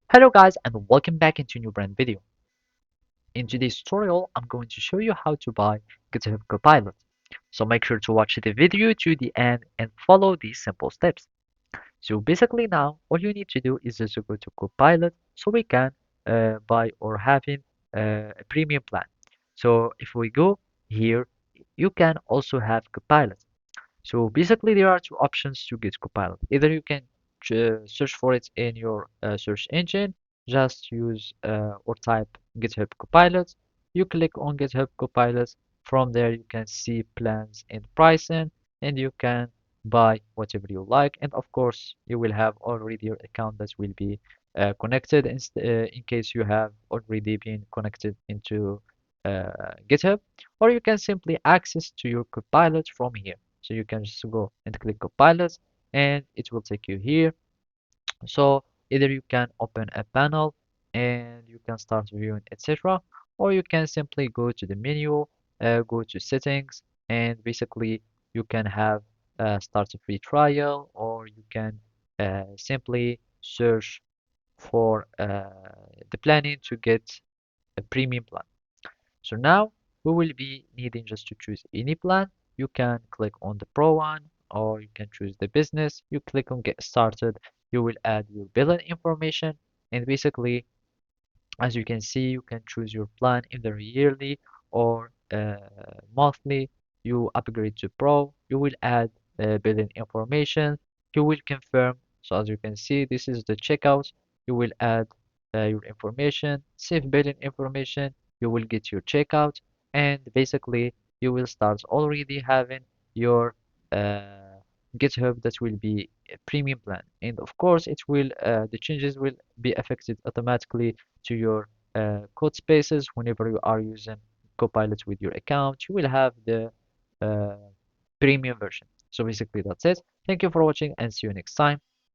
Hello guys and welcome back into a new brand video. In today's tutorial, I'm going to show you how to buy GitHub Copilot. So make sure to watch the video to the end and follow these simple steps. So basically now, all you need to do is just to go to Copilot so we can buy or having a premium plan. So if we go here, you can also have Copilot. So basically, there are two options to get Copilot. Either you can search for it in your search engine, just use or type GitHub Copilot. You click on GitHub Copilot. From there, you can see plans and pricing, and you can buy whatever you like. And of course, you will have already your account that will be connected in case you have already been connected into GitHub, or you can simply access to your Copilot from here. So you can just go and click Copilot and it will take you here. So either you can open a panel and you can start viewing, etc. Or you can simply go to the menu, go to settings, and basically you can have start a free trial, or you can simply search for the planning to get a premium plan. So now we will be needing just to choose any plan. You can click on the Pro one or you can choose the business. You click on get started. You will add your billing information and basically as you can see you can choose your plan either yearly or monthly. You upgrade to Pro. You will add billing information. You will confirm. So as you can see this is the checkout. You will add your information, save billing information, you will get your checkout, and basically you will start already having your GitHub that will be a premium plan. And of course, it will the changes will be affected automatically to your code spaces whenever you are using Copilot with your account. You will have the uh, premium version. So basically, that's it. Thank you for watching and see you next time.